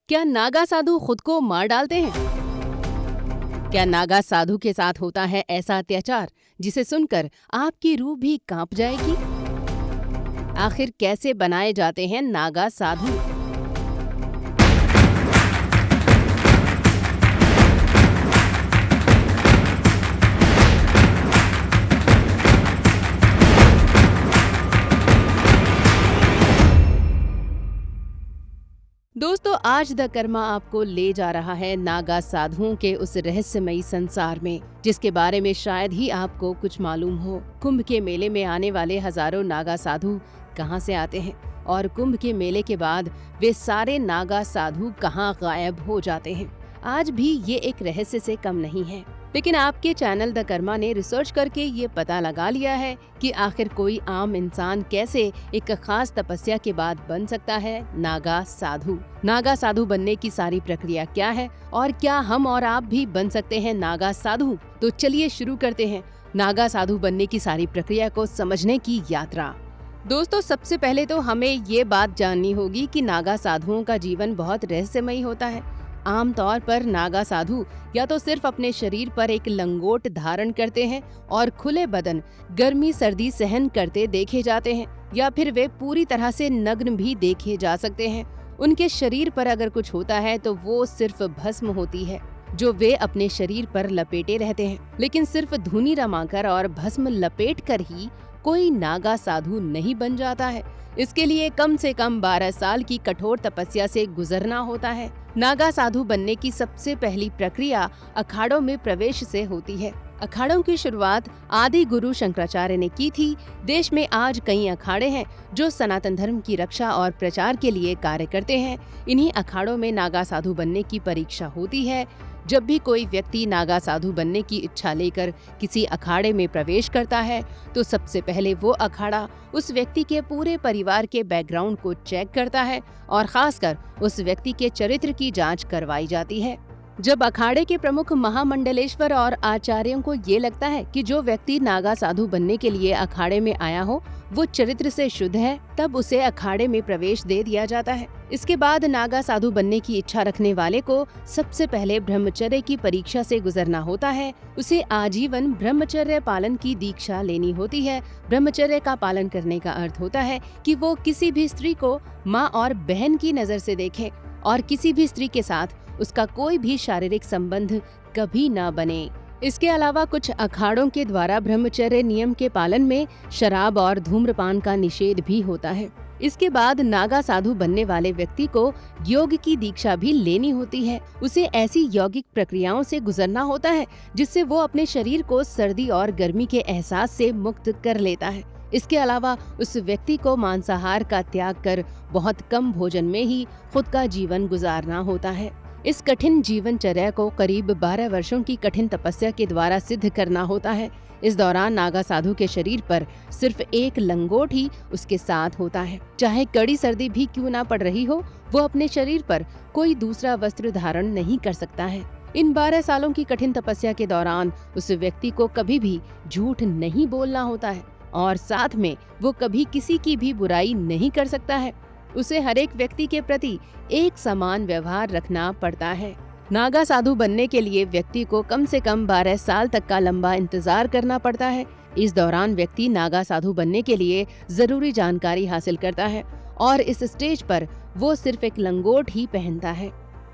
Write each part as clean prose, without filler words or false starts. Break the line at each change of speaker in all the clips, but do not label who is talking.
क्या नागा साधु खुद को मार डालते हैं? क्या नागा साधु के साथ होता है ऐसा अत्याचार जिसे सुनकर आपकी रूह भी कांप जाएगी? आखिर कैसे बनाए जाते हैं नागा साधु? दोस्तों, आज द कर्मा आपको ले जा रहा है नागा साधुओं के उस रहस्यमयी संसार में जिसके बारे में शायद ही आपको कुछ मालूम हो। कुंभ के मेले में आने वाले हजारों नागा साधु कहां से आते हैं और कुंभ के मेले के बाद वे सारे नागा साधु कहां गायब हो जाते हैं? आज भी ये एक रहस्य से कम नहीं है। लेकिन आपके चैनल द कर्मा ने रिसर्च करके ये पता लगा लिया है कि आखिर कोई आम इंसान कैसे एक खास तपस्या के बाद बन सकता है नागा साधु। नागा साधु बनने की सारी प्रक्रिया क्या है और क्या हम और आप भी बन सकते हैं नागा साधु? तो चलिए शुरू करते हैं नागा साधु बनने की सारी प्रक्रिया को समझने की यात्रा। दोस्तों, सबसे पहले तो हमें ये बात जाननी होगी कि नागा साधुओं का जीवन बहुत रहस्यमयी होता है। आमतौर पर नागा साधु या तो सिर्फ अपने शरीर पर एक लंगोट धारण करते हैं और खुले बदन गर्मी सर्दी सहन करते देखे जाते हैं, या फिर वे पूरी तरह से नग्न भी देखे जा सकते हैं। उनके शरीर पर अगर कुछ होता है तो वो सिर्फ भस्म होती है जो वे अपने शरीर पर लपेटे रहते हैं। लेकिन सिर्फ धूनी रमाकर और भस्म लपेट कर ही कोई नागा साधु नहीं बन जाता है। इसके लिए कम से कम 12 साल की कठोर तपस्या से गुजरना होता है। नागा साधु बनने की सबसे पहली प्रक्रिया अखाड़ों में प्रवेश से होती है। अखाड़ों की शुरुआत आदि गुरु शंकराचार्य ने की थी। देश में आज कई अखाड़े हैं जो सनातन धर्म की रक्षा और प्रचार के लिए कार्य करते हैं। इन्हीं अखाड़ों में नागा साधु बनने की परीक्षा होती है। जब भी कोई व्यक्ति नागा साधु बनने की इच्छा लेकर किसी अखाड़े में प्रवेश करता है तो सबसे पहले वो अखाड़ा उस व्यक्ति के पूरे परिवार के बैकग्राउंड को चेक करता है और खासकर उस व्यक्ति के चरित्र की जांच करवाई जाती है। जब अखाड़े के प्रमुख महामंडलेश्वर और आचार्यों को ये लगता है कि जो व्यक्ति नागा साधु बनने के लिए अखाड़े में आया हो वो चरित्र से शुद्ध है, तब उसे अखाड़े में प्रवेश दे दिया जाता है। इसके बाद नागा साधु बनने की इच्छा रखने वाले को सबसे पहले ब्रह्मचर्य की परीक्षा से गुजरना होता है। उसे आजीवन ब्रह्मचर्य पालन की दीक्षा लेनी होती है। ब्रह्मचर्य का पालन करने का अर्थ होता है कि वो किसी भी स्त्री को माँ और बहन की नजर से देखे और किसी भी स्त्री के साथ उसका कोई भी शारीरिक संबंध कभी न बने। इसके अलावा कुछ अखाड़ों के द्वारा ब्रह्मचर्य नियम के पालन में शराब और धूम्रपान का निषेध भी होता है। इसके बाद नागा साधु बनने वाले व्यक्ति को योग की दीक्षा भी लेनी होती है। उसे ऐसी यौगिक प्रक्रियाओं से गुजरना होता है जिससे वो अपने शरीर को सर्दी और गर्मी के एहसास से मुक्त कर लेता है। इसके अलावा उस व्यक्ति को मांसाहार का त्याग कर बहुत कम भोजन में ही खुद का जीवन गुजारना होता है। इस कठिन जीवनचर्या को करीब 12 वर्षों की कठिन तपस्या के द्वारा सिद्ध करना होता है। इस दौरान नागा साधु के शरीर पर सिर्फ एक लंगोट ही उसके साथ होता है। चाहे कड़ी सर्दी भी क्यों ना पड़ रही हो, वो अपने शरीर पर कोई दूसरा वस्त्र धारण नहीं कर सकता है। इन 12 सालों की कठिन तपस्या के दौरान उस व्यक्ति को कभी भी झूठ नहीं बोलना होता है और साथ में वो कभी किसी की भी बुराई नहीं कर सकता है। उसे हर एक व्यक्ति के प्रति एक समान व्यवहार रखना पड़ता है। नागा साधु बनने के लिए व्यक्ति को कम से कम 12 साल तक का लंबा इंतजार करना पड़ता है। इस दौरान व्यक्ति नागा साधु बनने के लिए जरूरी जानकारी हासिल करता है और इस स्टेज पर वो सिर्फ एक लंगोट ही पहनता है।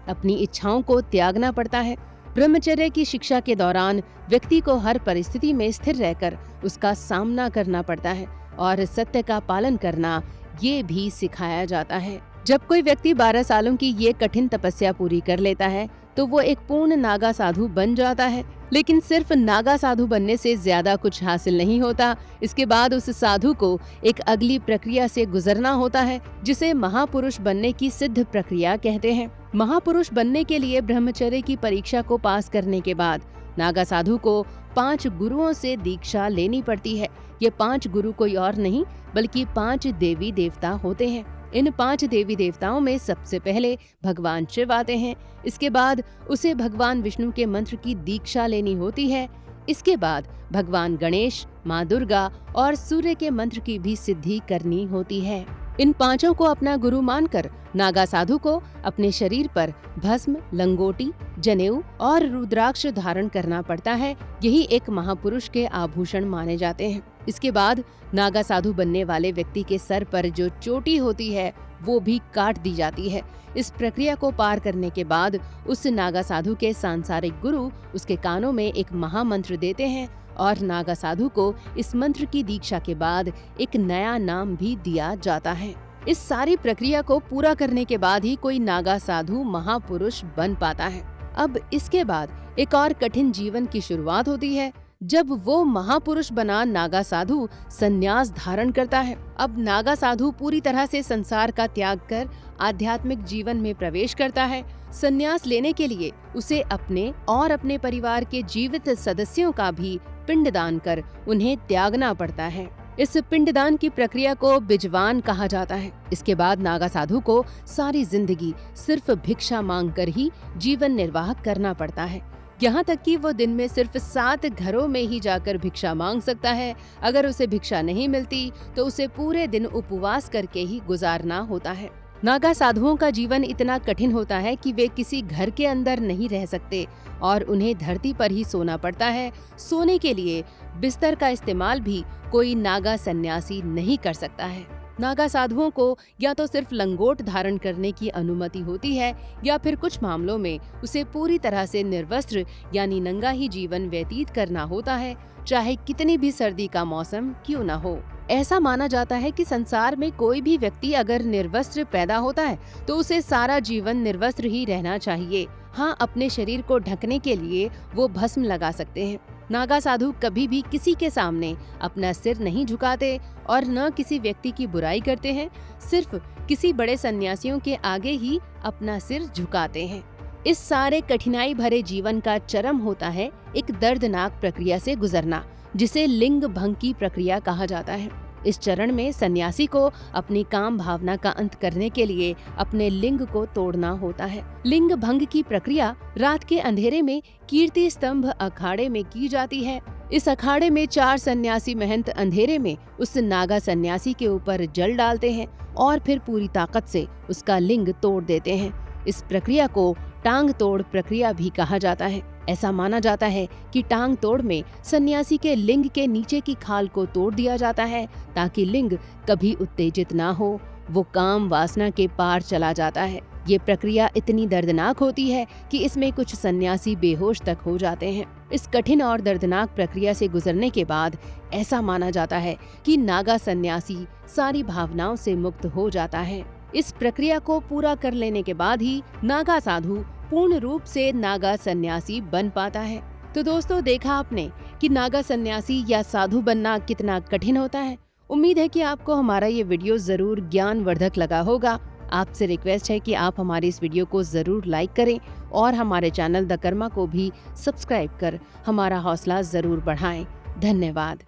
अपनी इच्छाओं को त्यागना पड़ता है। ब्रह्मचर्य की शिक्षा के दौरान व्यक्ति को हर परिस्थिति में स्थिर रहकर उसका सामना करना पड़ता है और सत्य का पालन करना ये भी सिखाया जाता है। जब कोई व्यक्ति 12 सालों की ये कठिन तपस्या पूरी कर लेता है तो वो एक पूर्ण नागा साधु बन जाता है। लेकिन सिर्फ नागा साधु बनने से ज्यादा कुछ हासिल नहीं होता। इसके बाद उस साधु को एक अगली प्रक्रिया से गुजरना होता है जिसे महापुरुष बनने की सिद्ध प्रक्रिया कहते हैं। महापुरुष बनने के लिए ब्रह्मचर्य की परीक्षा को पास करने के बाद नागा साधु को 5 गुरुओं से दीक्षा लेनी पड़ती है। ये 5 गुरु कोई और नहीं बल्कि 5 देवी देवता होते हैं। इन 5 देवी देवताओं में सबसे पहले भगवान शिव आते हैं। इसके बाद उसे भगवान विष्णु के मंत्र की दीक्षा लेनी होती है। इसके बाद भगवान गणेश, माँ दुर्गा और सूर्य के मंत्र की भी सिद्धि करनी होती है। इन पांचों को अपना गुरु मानकर नागा साधु को अपने शरीर पर भस्म, लंगोटी, जनेऊ और रुद्राक्ष धारण करना पड़ता है। यही एक महापुरुष के आभूषण माने जाते हैं। इसके बाद नागा साधु बनने वाले व्यक्ति के सर पर जो चोटी होती है वो भी काट दी जाती है। इस प्रक्रिया को पार करने के बाद उस नागा साधु के सांसारिक गुरु उसके कानों में एक महामंत्र देते हैं और नागा साधु को इस मंत्र की दीक्षा के बाद एक नया नाम भी दिया जाता है। इस सारी प्रक्रिया को पूरा करने के बाद ही कोई नागा साधु महापुरुष बन पाता है। अब इसके बाद एक और कठिन जीवन की शुरुआत होती है, जब वो महापुरुष बना नागा साधु संन्यास धारण करता है। अब नागा साधु पूरी तरह से संसार का त्याग कर आध्यात्मिक जीवन में प्रवेश करता है। संन्यास लेने के लिए उसे अपने और अपने परिवार के जीवित सदस्यों का भी पिंडदान कर उन्हें त्यागना पड़ता है। इस पिंडदान की प्रक्रिया को बिजवान कहा जाता है। इसके बाद नागा साधु को सारी जिंदगी सिर्फ भिक्षा मांगकर ही जीवन निर्वाह करना पड़ता है। यहाँ तक कि वो दिन में सिर्फ 7 घरों में ही जाकर भिक्षा मांग सकता है। अगर उसे भिक्षा नहीं मिलती तो उसे पूरे दिन उपवास करके ही गुजारना होता है। नागा साधुओं का जीवन इतना कठिन होता है कि वे किसी घर के अंदर नहीं रह सकते और उन्हें धरती पर ही सोना पड़ता है। सोने के लिए बिस्तर का इस्तेमाल भी कोई नागा सन्यासी नहीं कर सकता है। नागा साधुओं को या तो सिर्फ लंगोट धारण करने की अनुमति होती है या फिर कुछ मामलों में उसे पूरी तरह से निर्वस्त्र यानी नंगा ही जीवन व्यतीत करना होता है, चाहे कितनी भी सर्दी का मौसम क्यों न हो। ऐसा माना जाता है कि संसार में कोई भी व्यक्ति अगर निर्वस्त्र पैदा होता है तो उसे सारा जीवन निर्वस्त्र ही रहना चाहिए। हाँ, अपने शरीर को ढकने के लिए वो भस्म लगा सकते हैं। नागा साधु कभी भी किसी के सामने अपना सिर नहीं झुकाते और न किसी व्यक्ति की बुराई करते हैं। सिर्फ किसी बड़े सन्यासियों के आगे ही अपना सिर झुकाते हैं। इस सारे कठिनाई भरे जीवन का चरम होता है एक दर्दनाक प्रक्रिया से गुजरना, जिसे लिंग भंग की प्रक्रिया कहा जाता है। इस चरण में सन्यासी को अपनी काम भावना का अंत करने के लिए अपने लिंग को तोड़ना होता है। लिंग भंग की प्रक्रिया रात के अंधेरे में कीर्ति स्तंभ अखाड़े में की जाती है। इस अखाड़े में 4 सन्यासी महंत अंधेरे में उस नागा सन्यासी के ऊपर जल डालते हैं और फिर पूरी ताकत से उसका लिंग तोड़ देते हैं। इस प्रक्रिया को टांग तोड़ प्रक्रिया भी कहा जाता है। ऐसा माना जाता है कि टांग तोड़ में सन्यासी के लिंग के नीचे की खाल को तोड़ दिया जाता है ताकि लिंग कभी उत्तेजित ना हो, वो काम वासना के पार चला जाता है। ये प्रक्रिया इतनी दर्दनाक होती है कि इसमें कुछ सन्यासी बेहोश तक हो जाते हैं। इस कठिन और दर्दनाक प्रक्रिया से गुजरने के बाद ऐसा माना जाता है कि नागा सन्यासी सारी भावनाओं से मुक्त हो जाता है। इस प्रक्रिया को पूरा कर लेने के बाद ही नागा साधु पूर्ण रूप से नागा सन्यासी बन पाता है। तो दोस्तों, देखा आपने कि नागा सन्यासी या साधु बनना कितना कठिन होता है। उम्मीद है कि आपको हमारा ये वीडियो जरूर ज्ञानवर्धक लगा होगा। आपसे रिक्वेस्ट है कि आप हमारी इस वीडियो को जरूर लाइक करें और हमारे चैनल द कर्मा को भी सब्सक्राइब कर हमारा हौसला जरूर बढ़ाएं। धन्यवाद।